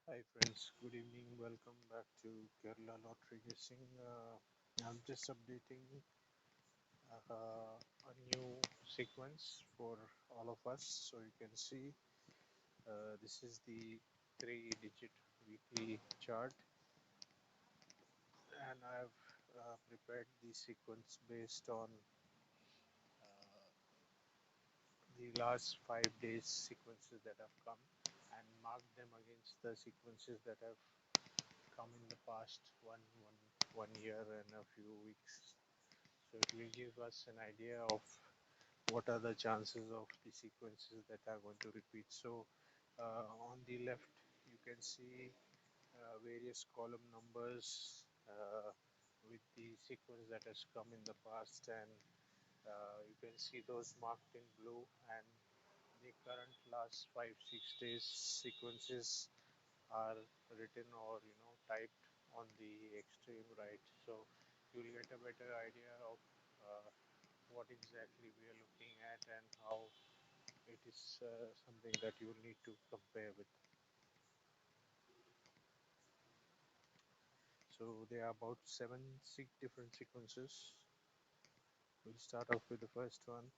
Hi friends, good evening. Welcome back to Kerala Lottery Guessing. I'm just updating a new sequence for all of us. So you can see this is the 3-digit weekly chart, and I've prepared the sequence based on the last 5 days sequences that have come and marked them against the sequences that have come in the past one year and a few weeks. So it will give us an idea of what are the chances of the sequences that are going to repeat. So on the left, you can see various column numbers with the sequence that has come in the past, and you can see those marked in blue, and the current last 5 6 days sequences are written or typed on the extreme right. So you'll get a better idea of what exactly we are looking at and how it is something that you will need to compare with. So there are about six different sequences. We'll start off with the first one.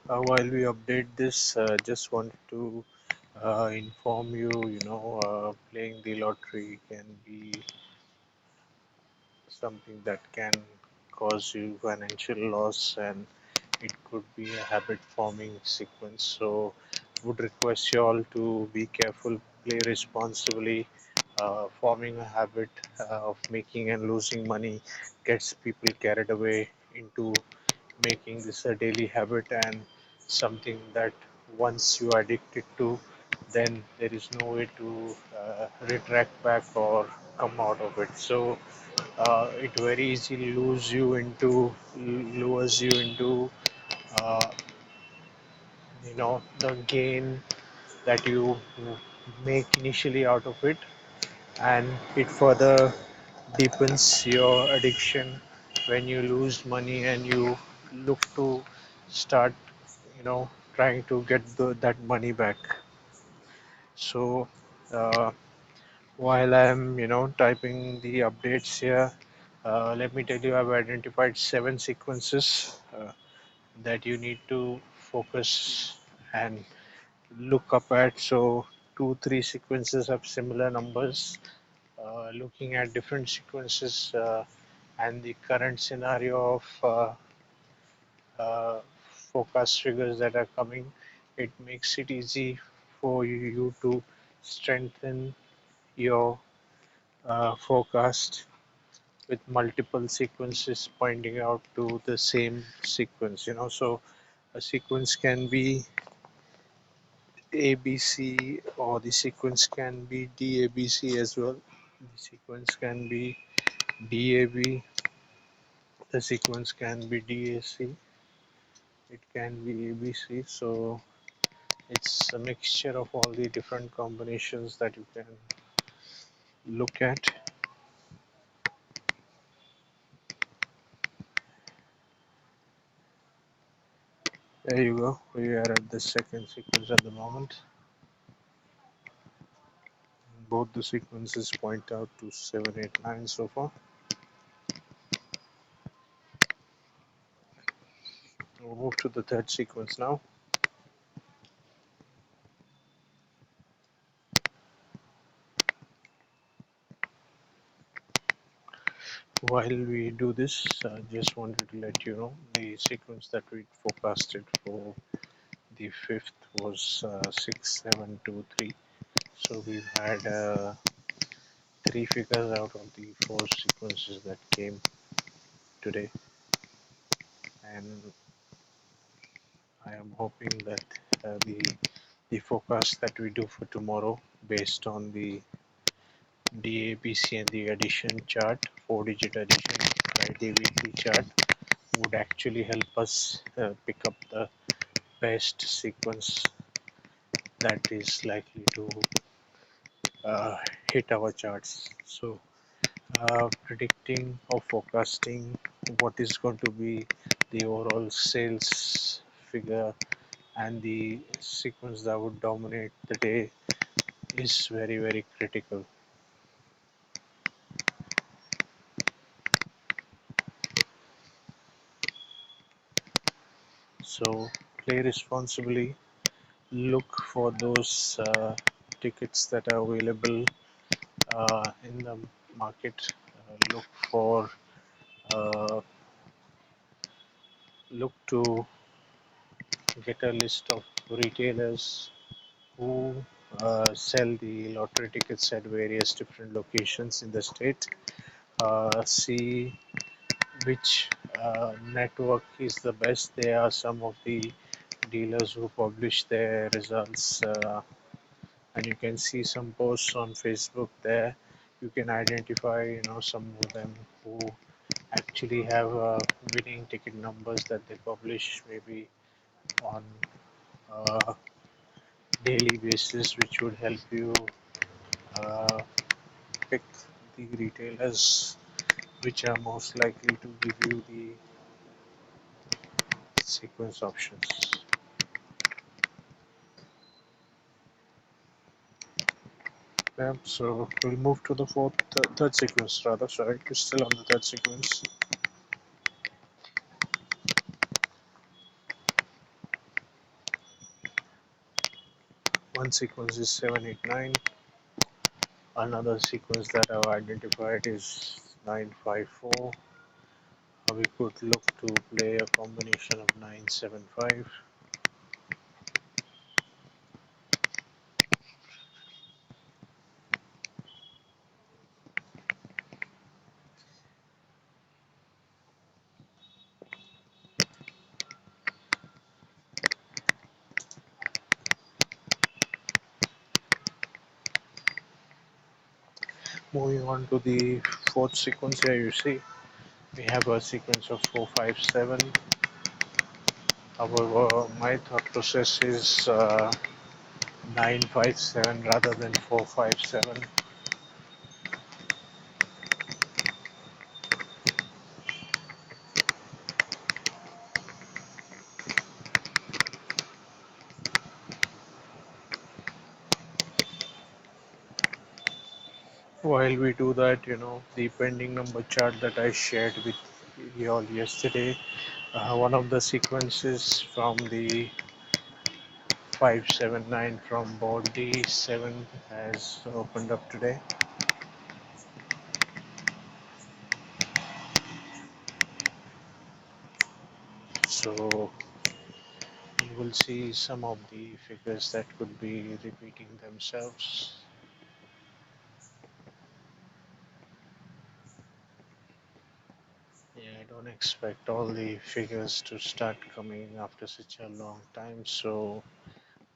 While we update this, just wanted to inform you, playing the lottery can be something that can cause you financial loss, and it could be a habit forming sequence. So would request you all to be careful, play responsibly. Forming a habit of making and losing money gets people carried away into making this a daily habit, and something that once you are addicted to, then there is no way to retract back or come out of it. So it very easily lures you into uh, the gain that you make initially out of it, and it further deepens your addiction when you lose money and you look to start trying to get that money back. So uh, while I'm typing the updates here, let me tell you, I've identified 7 sequences that you need to focus and look up at. So 2 3 sequences have similar numbers. Looking at different sequences and the current scenario of uh, forecast figures that are coming, it makes it easy for you to strengthen your forecast with multiple sequences pointing out to the same sequence. So a sequence can be ABC, or the sequence can be DABC as well. The sequence can be DAB, the sequence can be DAC, it can be ABC. So it's a mixture of all the different combinations that you can look at. There you go, we are at the second sequence at the moment. Both the sequences point out to 7 8 9 so far. We'll move to the third sequence now. While we do this, I just wanted to let you know the sequence that we forecasted for the fifth was 6723. So we've had 3 figures out of the 4 sequences that came today, and I am hoping that the forecast that we do for tomorrow, based on the DABC and the addition chart, 4-digit addition, Friday weekly chart, would actually help us pick up the best sequence that is likely to hit our charts. So predicting or forecasting what is going to be the overall sales figure and the sequence that would dominate the day is very, very critical. So play responsibly, look for those tickets that are available in the market, look for uh, look to get a list of retailers who sell the lottery tickets at various different locations in the state. See which network is the best. There are some of the dealers who publish their results, and you can see some posts on Facebook there. You can identify, some of them who actually have winning ticket numbers that they publish maybe on a daily basis, which would help you uh, pick the retailers which are most likely to give you the sequence options. Yeah, so we'll move to the third sequence rather. Sorry, we're still on the third sequence. One sequence is 789. Another sequence that I've identified is 954. We could look to play a combination of 975. Moving on to the fourth sequence here, you see we have a sequence of 457. However, my thought process is 957 rather than 457. While we do that, the pending number chart that I shared with you all yesterday, one of the sequences from the 579 from board D7 has opened up today. So you will see some of the figures that could be repeating themselves. Yeah, I don't expect all the figures to start coming after such a long time, so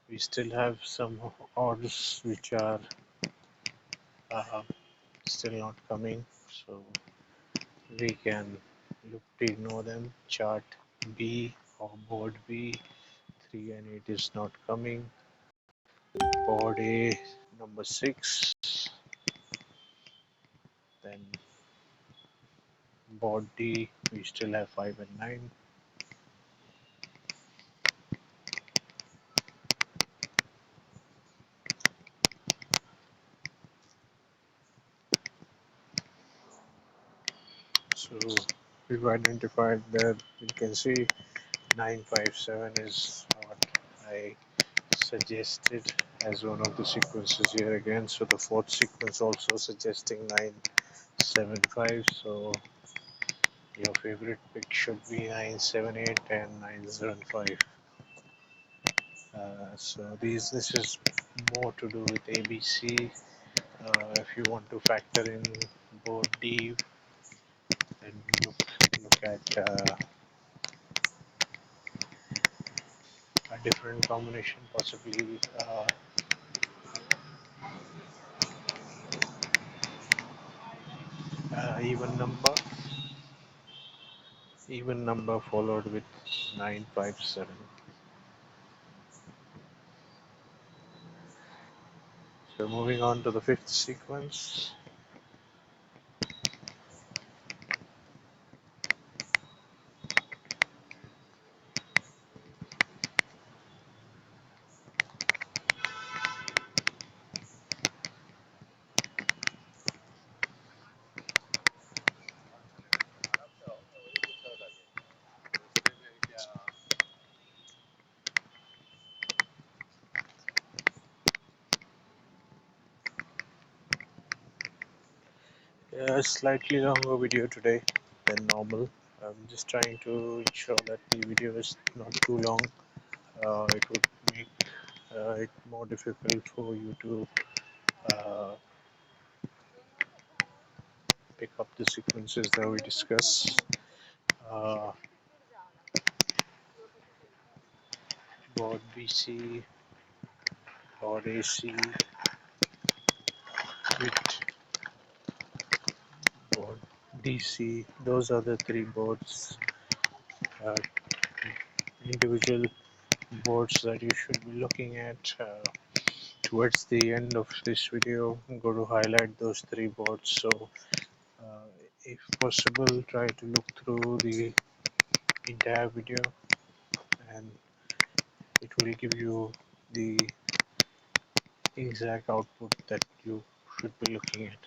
we still have some odds which are uh, still not coming, so we can look to ignore them. Chart B or board B, 3 and 8 is not coming. Board A, number 6, then board D, we still have 5 and 9. So we've identified that you can see 957 is what I suggested as one of the sequences here again. So the fourth sequence also suggesting 975. So your favorite pick should be 978 and 975. So this is more to do with ABC. If you want to factor in board D, then look at a different combination, possibly even number, followed with 957. So moving on to the fifth sequence. A slightly longer video today than normal. I'm just trying to ensure that the video is not too long. It would make it more difficult for you to uh, pick up the sequences that we discuss. Uh, board BC, board AC, bit, board DC. Those are the three boards, uh, individual boards that you should be looking at. Towards the end of this video, I'm going to highlight those three boards. So, uh, if possible, try to look through the entire video, and it will give you the exact output that you should be looking at.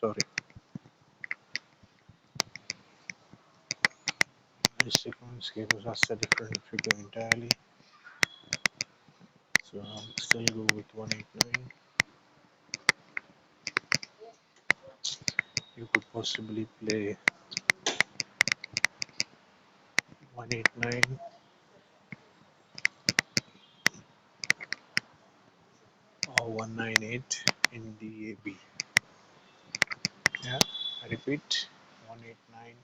Sorry, this sequence gives us a different figure entirely. So I'll still go with 189. You could possibly play 189 or 198 in DAB. Yeah, I repeat, 189,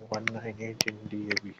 198 in DAB.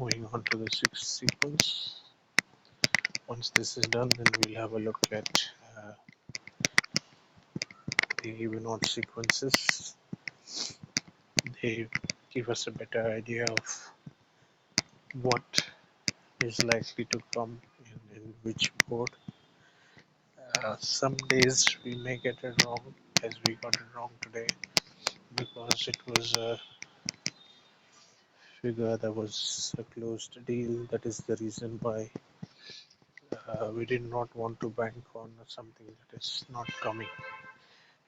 Moving on to the sixth sequence. Once this is done, then we'll have a look at the even odd sequences. They give us a better idea of what is likely to come in which board. Some days we may get it wrong, as we got it wrong today, because it was a figure that was a closed deal. That is the reason why we did not want to bank on something that is not coming.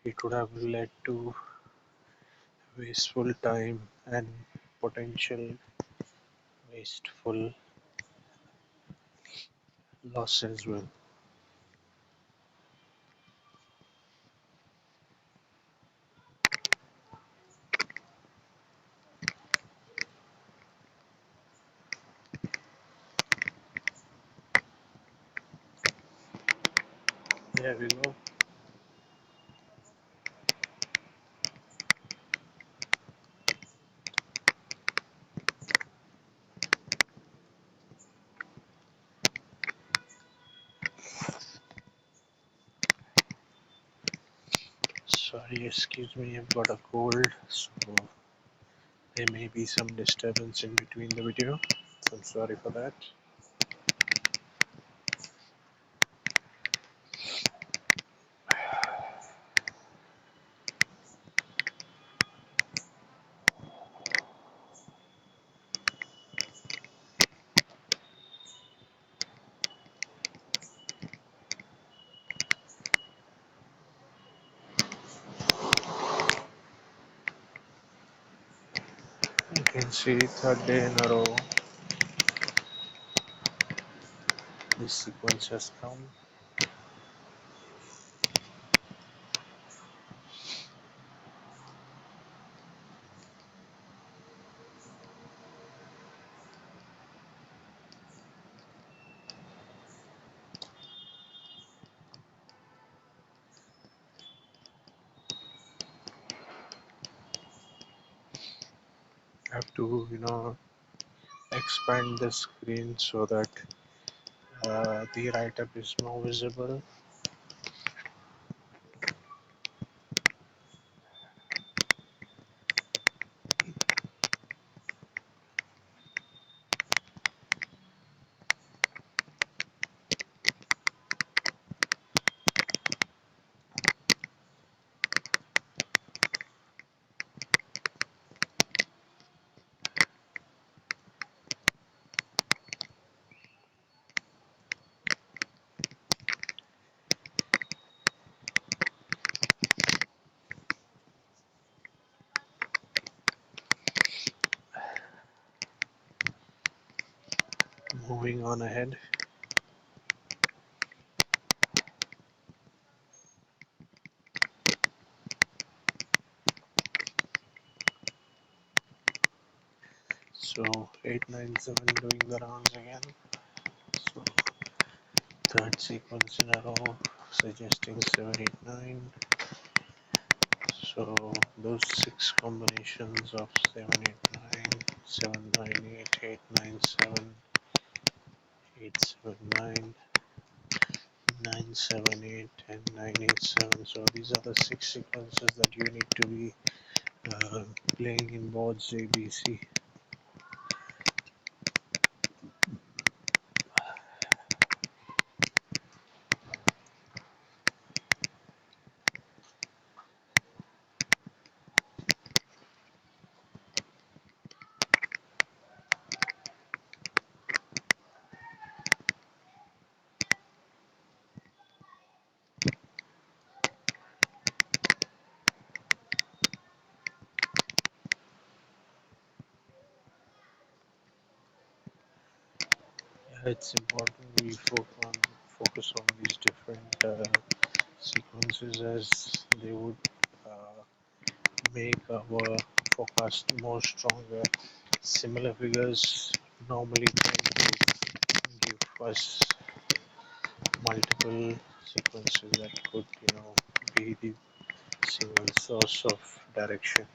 It would have led to wasteful time and potential wasteful loss as well. There we go. Sorry, excuse me, I've got a cold, so there may be some disturbance in between the video. So I'm sorry for that. You can see third day in a row this sequence has come. have to, expand the screen so that the write-up is more visible. Moving on ahead. So 897 doing the rounds again. So third sequence in a row suggesting 789. So those six combinations of 789, 798, 897, 879, 978 and 987. So these are the six sequences that you need to be playing in boards ABC. It's important we focus on these different sequences as they would uh, make our forecast more stronger. Similar figures normally tend to give us multiple sequences that could, be the single source of direction.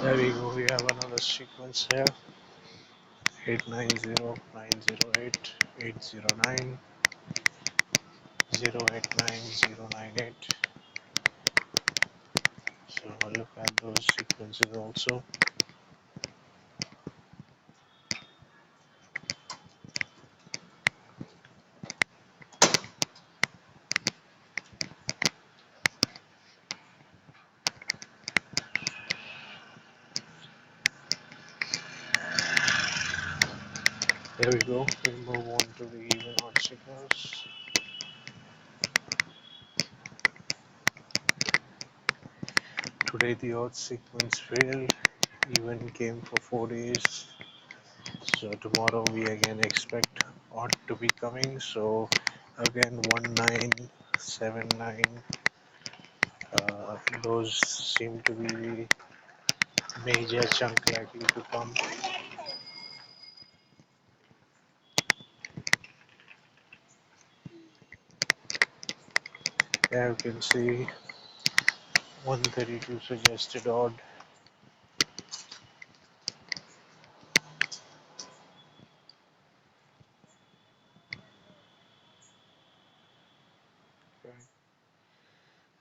There we go, we have another sequence here. 890, 908, 809, 089, 098. So look at those sequences also. There we go, we move on to the even odd signals. Today the odd sequence failed, even came for 4 days. So tomorrow we again expect odd to be coming. So again 1979, those seem to be the major chunk likely to come. There you can see 132 suggested odd.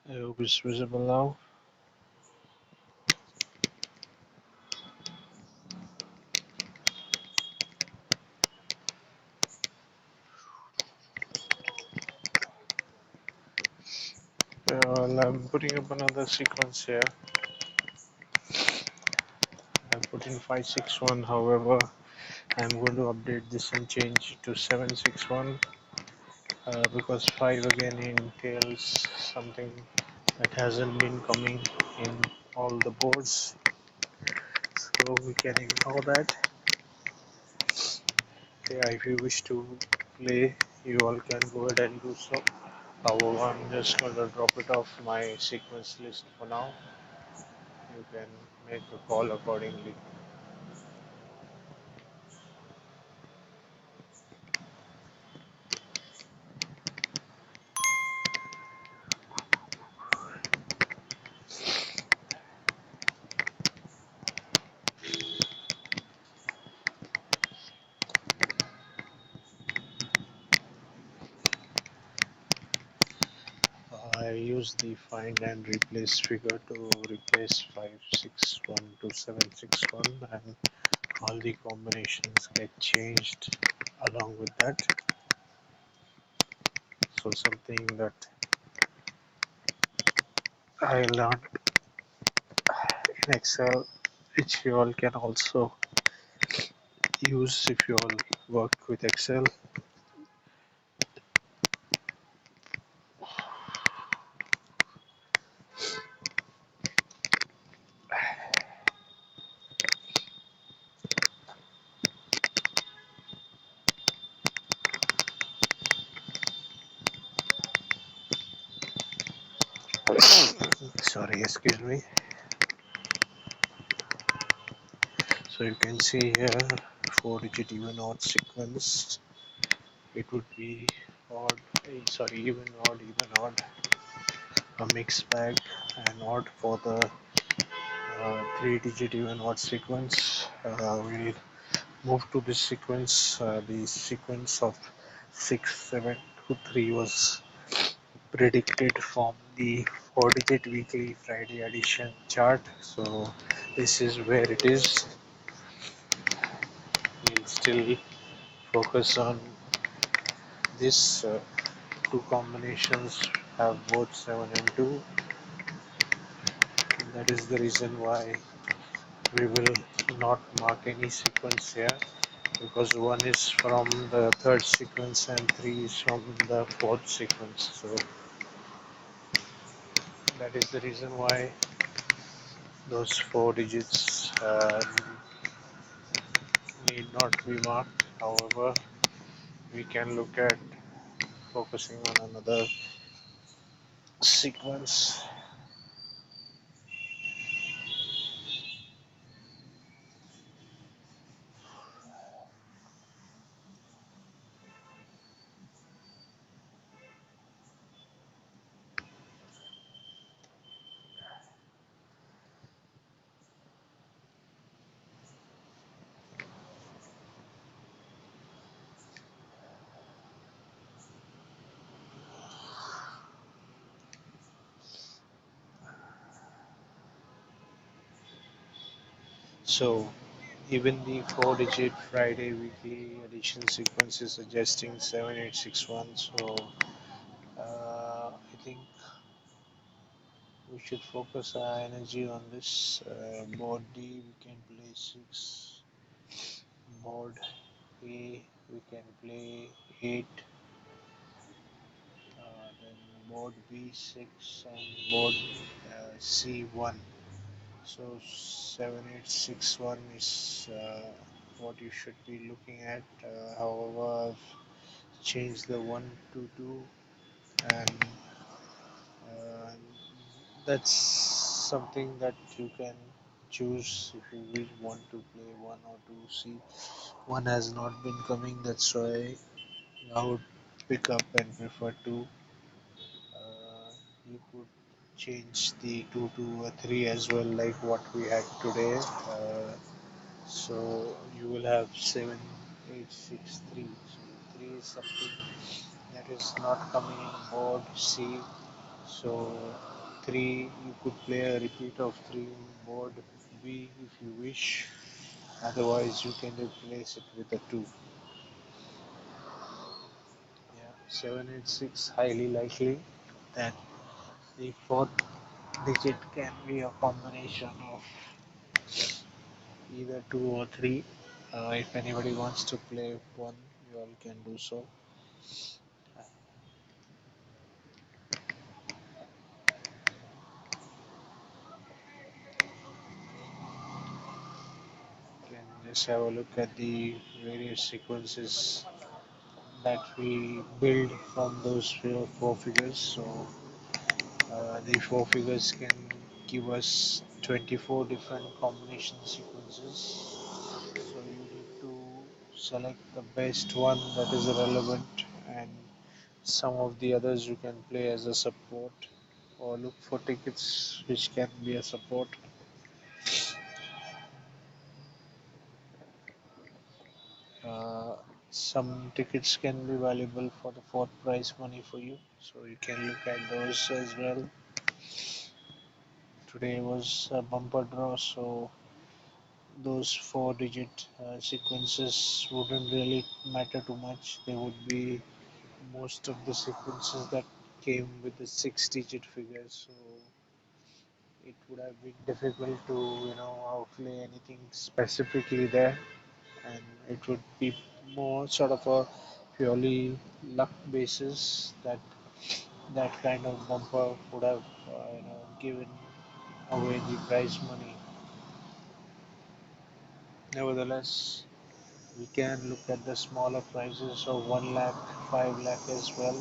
I hope it's visible now. Well, I'm putting up another sequence here. I put in 561, however, I'm going to update this and change to 761 because 5 again entails something that hasn't been coming in all the boards, so we can ignore that. Yeah, if you wish to play, you all can go ahead and do so. However, I'm just going to drop it off my sequence list for now. You can make a call accordingly. I use the find and replace figure to replace 561 to 761, and all the combinations get changed along with that. So something that I learned in Excel, which you all can also use if you all work with Excel. Sorry, excuse me. So you can see here 4-digit even odd sequence. It would be odd, sorry, even odd, a mixed bag, and odd for the 3-digit even odd sequence. We'll move to this sequence. The sequence of 6, 7, 2, 3 was predicted from the 4-digit weekly Friday addition chart. So this is where it is. We'll still focus on this. Two combinations have both 7 and 2. That is the reason why we will not mark any sequence here, because 1 is from the 3rd sequence and 3 is from the 4th sequence. So that is the reason why those 4 digits need not be marked. However, we can look at focusing on another sequence. So even the 4-digit Friday weekly addition sequence is suggesting 7861. So I think we should focus our energy on this. Board D we can play 6, board A we can play 8, then board B 6, and board C 1. So 7861 is what you should be looking at. However, I've changed the 1 to 2, and uh, that's something that you can choose if you will want to play 1 or 2. See, 1 has not been coming, that's why I would pick up and prefer 2. You could change the 2 to a 3 as well, like what we had today. So you will have 7, 8, 6, 3. So 3 is something that is not coming in board C. So 3, you could play a repeat of 3 in board B if you wish. Otherwise, you can replace it with a 2. Yeah, 786 highly likely that the 4th digit can be a combination of either 2 or 3. If anybody wants to play 1, you all can do so. You can let's have a look at the various sequences that we build from those four figures. So the four figures can give us 24 different combination sequences. So you need to select the best one that is relevant, and some of the others you can play as a support or look for tickets which can be a support. Uh, some tickets can be valuable for the fourth prize money for you, so you can look at those as well. Today was a bumper draw, so those four-digit sequences wouldn't really matter too much. They would be most of the sequences that came with the six-digit figures, so it would have been difficult to outlay anything specifically there, and it would be more sort of a purely luck basis that that kind of bumper would have given away the prize money. Nevertheless, we can look at the smaller prizes of 1 lakh, 5 lakh as well.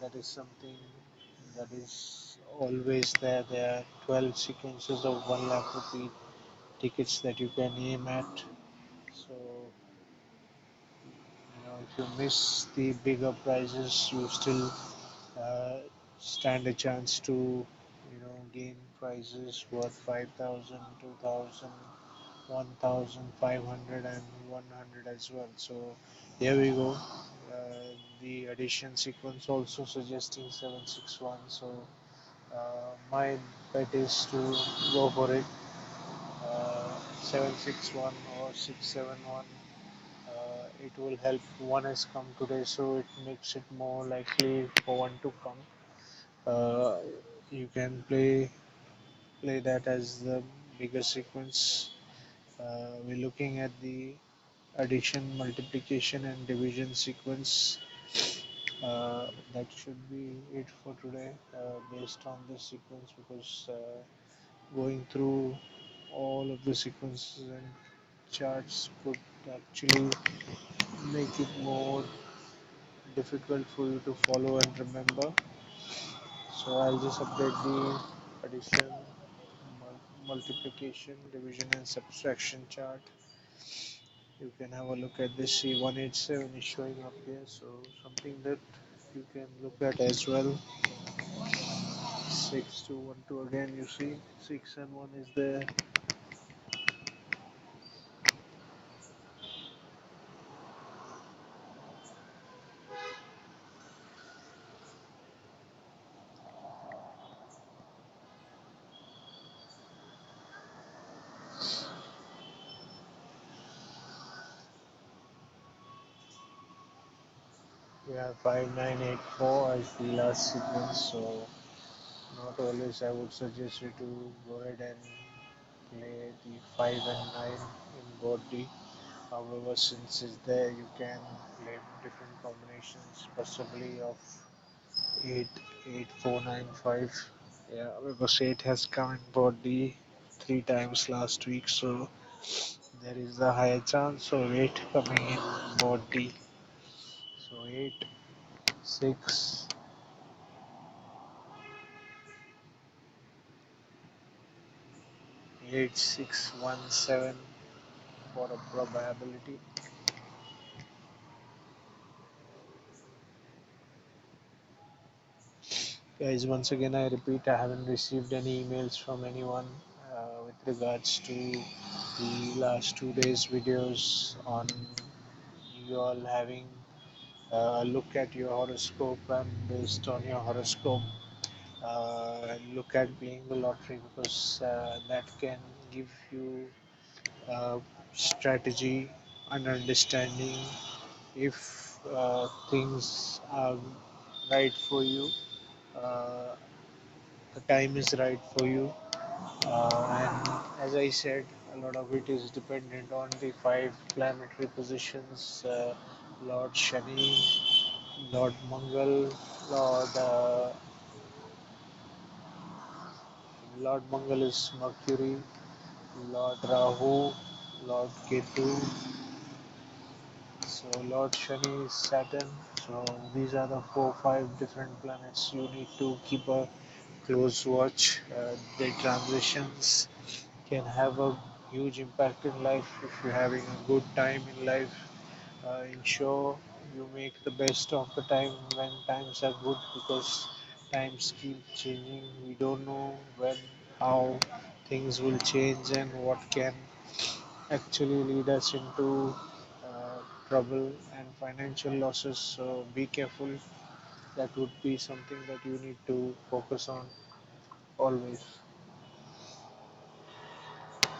That is something that is always there. There are 12 sequences of 1 lakh rupee tickets that you can aim at. So, if you miss the bigger prizes, you still uh, stand a chance to, gain prizes worth 5,000, 2,000, 1,500 and 100 as well. So here we go. The addition sequence also suggesting 761. So my bet is to go for it. 761 or 671. It will help. One has come today, so it makes it more likely for one to come. Uh, you can play that as the bigger sequence. We're looking at the addition, multiplication, and division sequence. That should be it for today, based on this sequence, because going through all of the sequences and charts could actually make it more difficult for you to follow and remember. So I'll just update the addition, multiplication, division, and subtraction chart. You can have a look at this. See, 187 is showing up here, so something that you can look at as well. 6212 again, you see 6 and 1 is there. We have 5984 as the last sequence, so not always I would suggest you to go ahead and play the 5 and 9 in board D. However, since it's there, you can play different combinations, possibly of 8, 8, 4, 9, 5. Yeah, because 8 has come in board D three times last week, so there is a higher chance of 8 coming in board D. So 8, 6, 8617 for a probability. Guys, once again, I repeat, I haven't received any emails from anyone with regards to the last 2 days videos on you all having a look at your horoscope, and based on your horoscope, look at playing the lottery, because that can give you strategy and understanding if things are right for you, uh, the time is right for you, and as I said, a lot of it is dependent on the five planetary positions: Lord Shani, Lord Mangal, Lord Lord Mangal is Mercury, Lord Rahu, Lord Ketu, so Lord Shani is Saturn. So these are the 4 5 different planets you need to keep a close watch. Their transitions can have a huge impact in life. If you're having a good time in life, ensure you make the best of the time when times are good, because times keep changing. We don't know when, how things will change and what can actually lead us into uh, trouble and financial losses. So be careful. That would be something that you need to focus on always.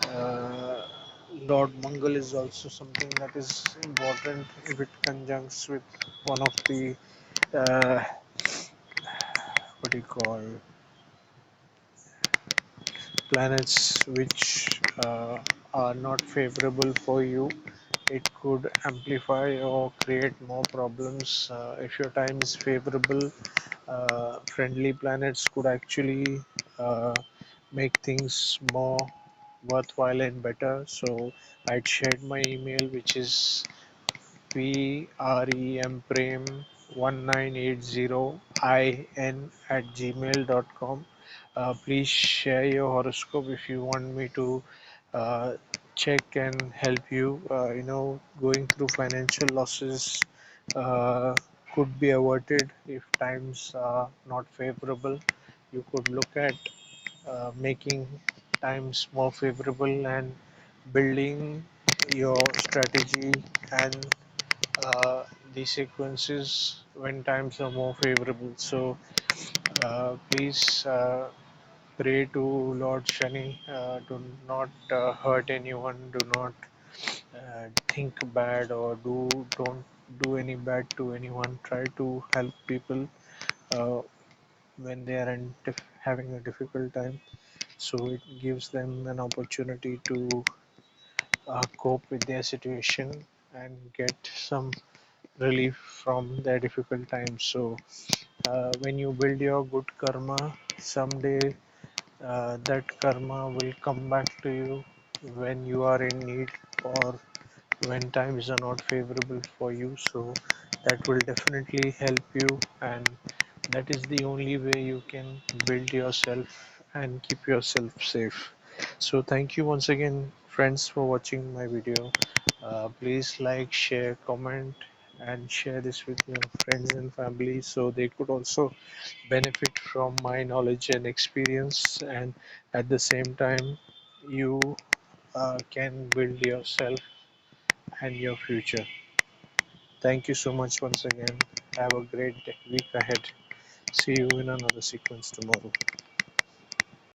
Uh, Lord Mangal is also something that is important if it conjuncts with one of the uh, what do you call, planets which are not favorable for you. It could amplify or create more problems. If your time is favorable, friendly planets could actually uh, make things more worthwhile and better. So I'd shared my email, which is prem1980in@gmail.com. Please share your horoscope if you want me to uh, check and help you. Going through financial losses uh, could be avoided if times are not favorable. You could look at making times more favorable and building your strategy and uh, the sequences when times are more favorable. So please pray to Lord Shani. Do not hurt anyone. Do not think bad, or don't do any bad to anyone. Try to help people uh, when they are having a difficult time. So it gives them an opportunity to cope with their situation and get some relief from their difficult times. So when you build your good karma, someday that karma will come back to you when you are in need, or when times are not favorable for you. So that will definitely help you, and that is the only way you can build yourself and keep yourself safe. So thank you once again, friends, for watching my video. Please like, share, comment, and share this with your friends and family, so they could also benefit from my knowledge and experience, and at the same time you can build yourself and your future. Thank you so much once again. Have a great week ahead. See you in another sequence tomorrow.